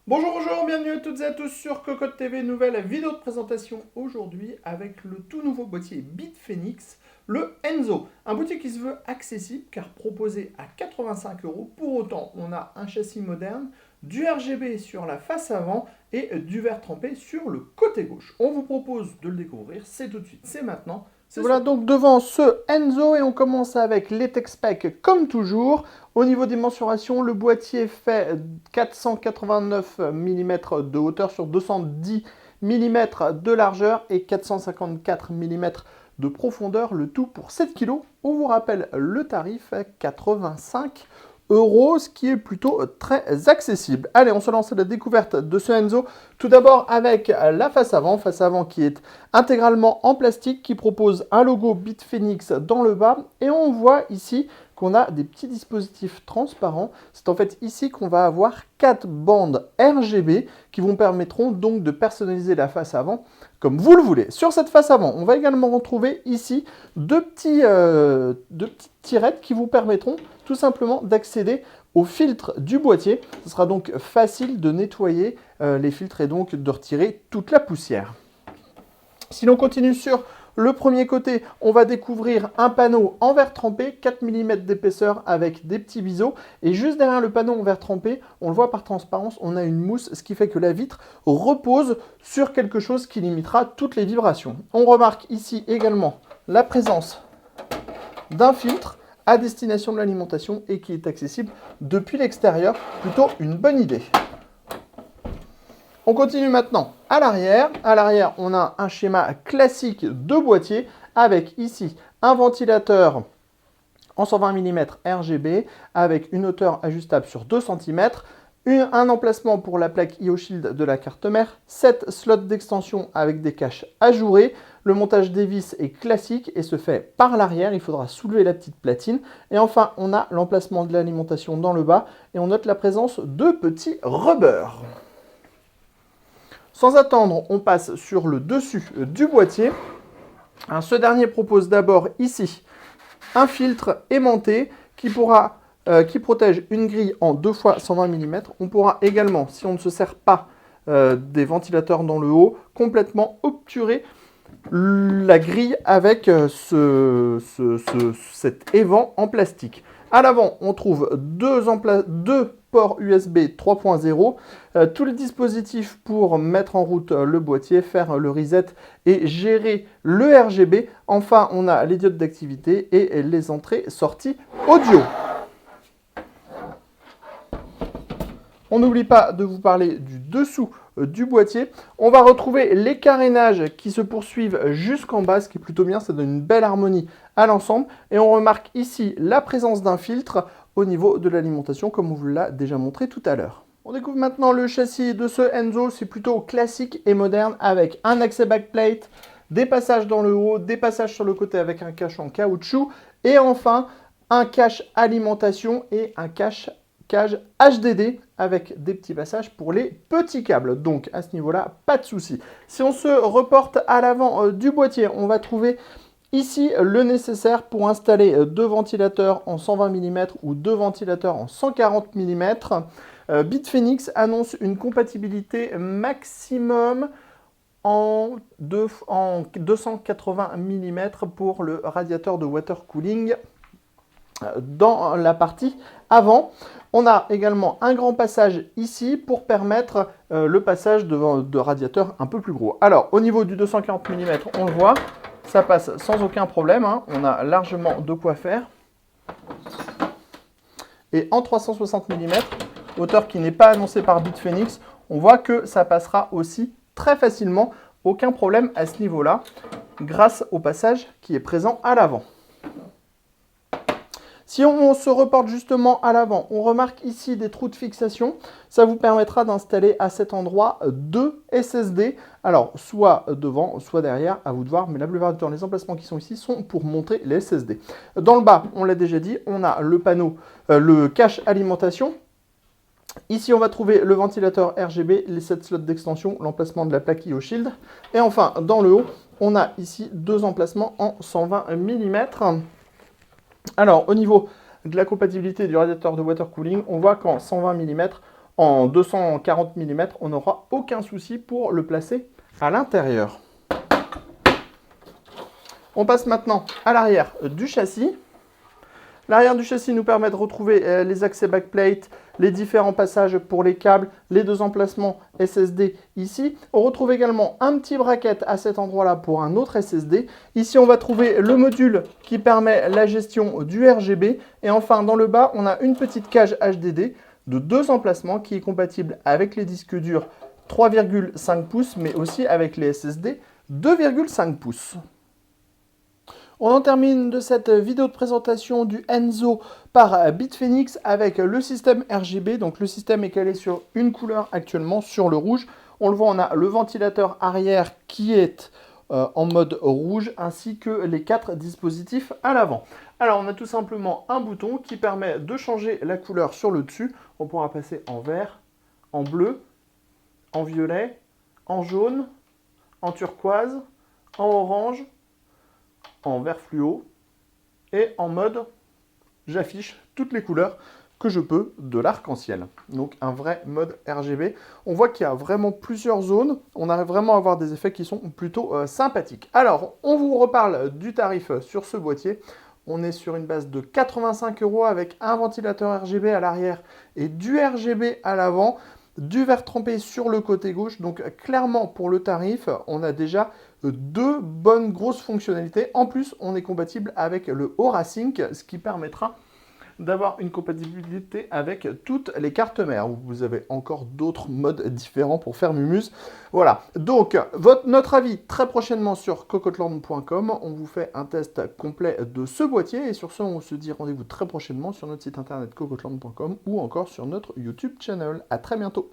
Bonjour, bonjour, bienvenue à toutes et à tous sur Cocotte TV, nouvelle vidéo de présentation aujourd'hui avec le tout nouveau boîtier Bitfenix, le Enzo. Un boîtier qui se veut accessible car proposé à 85 euros. Pour autant, on a un châssis moderne, du RGB sur la face avant et du verre trempé sur le côté gauche. On vous propose de le découvrir, c'est tout de suite, c'est maintenant. Voilà donc devant ce Enzo et on commence avec les tech specs comme toujours. Au niveau des mensurations, le boîtier fait 489 mm de hauteur sur 210 mm de largeur et 454 mm de profondeur, le tout pour 7 kg. On vous rappelle le tarif, 85 euros, ce qui est plutôt très accessible. Allez, on se lance à la découverte de ce Enzo. Tout d'abord avec la face avant qui est intégralement en plastique, qui propose un logo Bitfenix dans le bas. Et on voit ici qu'on a des petits dispositifs transparents. C'est en fait ici qu'on va avoir 4 bandes RGB qui vous permettront donc de personnaliser la face avant comme vous le voulez. Sur cette face avant, on va également retrouver ici deux petites tirettes qui vous permettront tout simplement d'accéder au filtre du boîtier. Ce sera donc facile de nettoyer les filtres et donc de retirer toute la poussière. Si l'on continue sur le premier côté, on va découvrir un panneau en verre trempé, 4 mm d'épaisseur avec des petits biseaux. Et juste derrière le panneau en verre trempé, on le voit par transparence, on a une mousse, ce qui fait que la vitre repose sur quelque chose qui limitera toutes les vibrations. On remarque ici également la présence d'un filtre à destination de l'alimentation et qui est accessible depuis l'extérieur. Plutôt une bonne idée. On continue maintenant à l'arrière. À l'arrière, on a un schéma classique de boîtier avec ici un ventilateur en 120 mm RGB avec une hauteur ajustable sur 2 cm, un emplacement pour la plaque IO-Shield de la carte mère, 7 slots d'extension avec des caches ajourées. Le montage des vis est classique et se fait par l'arrière. Il faudra soulever la petite platine. Et enfin, on a l'emplacement de l'alimentation dans le bas et on note la présence de petits rubbers. Sans attendre, on passe sur le dessus du boîtier. Ce dernier propose d'abord ici un filtre aimanté qui protège une grille en 2 fois 120 mm. On pourra également, si on ne se sert pas des ventilateurs dans le haut, complètement obturer la grille avec cet évent en plastique. À l'avant, on trouve deux ports USB 3.0, tout le dispositif pour mettre en route le boîtier, faire le reset et gérer le RGB. Enfin, on a les diodes d'activité et les entrées-sorties audio. On n'oublie pas de vous parler du dessous du boîtier. On va retrouver les carénages qui se poursuivent jusqu'en bas, ce qui est plutôt bien, ça donne une belle harmonie à l'ensemble. Et on remarque ici la présence d'un filtre au niveau de l'alimentation, comme on vous l'a déjà montré tout à l'heure. On découvre maintenant le châssis de ce Enzo, c'est plutôt classique et moderne avec un accès backplate, des passages dans le haut, des passages sur le côté avec un cache en caoutchouc et enfin un cache alimentation et un cage HDD avec des petits passages pour les petits câbles. Donc à ce niveau-là, pas de souci. Si on se reporte à l'avant du boîtier, on va trouver ici le nécessaire pour installer 2 ventilateurs en 120 mm ou 2 ventilateurs en 140 mm. Bitfenix annonce une compatibilité maximum en 280 mm pour le radiateur de water cooling dans la partie avant. On a également un grand passage ici pour permettre le passage de radiateurs un peu plus gros. Alors, au niveau du 240 mm, on le voit, ça passe sans aucun problème. On a largement de quoi faire. Et en 360 mm, hauteur qui n'est pas annoncée par Bitfenix, on voit que ça passera aussi très facilement. Aucun problème à ce niveau-là, grâce au passage qui est présent à l'avant. Si on se reporte justement à l'avant, on remarque ici des trous de fixation. Ça vous permettra d'installer à cet endroit 2 SSD. Alors, soit devant, soit derrière, à vous de voir. Mais la plupart du temps, les emplacements qui sont ici sont pour montrer les SSD. Dans le bas, on l'a déjà dit, on a le panneau, le cache alimentation. Ici, on va trouver le ventilateur RGB, les 7 slots d'extension, l'emplacement de la plaque IO-Shield. Et enfin, dans le haut, on a ici 2 emplacements en 120 mm. Alors, au niveau de la compatibilité du radiateur de water cooling, on voit qu'en 120 mm, en 240 mm, on n'aura aucun souci pour le placer à l'intérieur. On passe maintenant à l'arrière du châssis. L'arrière du châssis nous permet de retrouver les accès backplate, les différents passages pour les câbles, les deux emplacements SSD ici. On retrouve également un petit bracket à cet endroit-là pour un autre SSD. Ici, on va trouver le module qui permet la gestion du RGB. Et enfin, dans le bas, on a une petite cage HDD de 2 emplacements qui est compatible avec les disques durs 3,5 pouces, mais aussi avec les SSD 2,5 pouces. On en termine de cette vidéo de présentation du Enzo par Bitfenix avec le système RGB. Donc le système est calé sur une couleur actuellement, sur le rouge. On le voit, on a le ventilateur arrière qui est en mode rouge, ainsi que les 4 dispositifs à l'avant. Alors on a tout simplement un bouton qui permet de changer la couleur sur le dessus. On pourra passer en vert, en bleu, en violet, en jaune, en turquoise, en orange, en vert fluo et en mode j'affiche toutes les couleurs que je peux de l'arc-en-ciel. Donc un vrai mode RGB. On voit qu'il y a vraiment plusieurs zones. On arrive vraiment à avoir des effets qui sont plutôt sympathiques. Alors, on vous reparle du tarif sur ce boîtier. On est sur une base de 85 € avec un ventilateur RGB à l'arrière et du RGB à l'avant. Du verre trempé sur le côté gauche. Donc clairement, pour le tarif, on a déjà 2 bonnes grosses fonctionnalités. En plus, on est compatible avec le Aura Sync, ce qui permettra d'avoir une compatibilité avec toutes les cartes mères. Vous avez encore d'autres modes différents pour faire Mumuse. Voilà, donc notre avis très prochainement sur cocottland.com. On vous fait un test complet de ce boîtier. Et sur ce, on se dit rendez-vous très prochainement sur notre site internet cocottland.com ou encore sur notre YouTube channel. À très bientôt.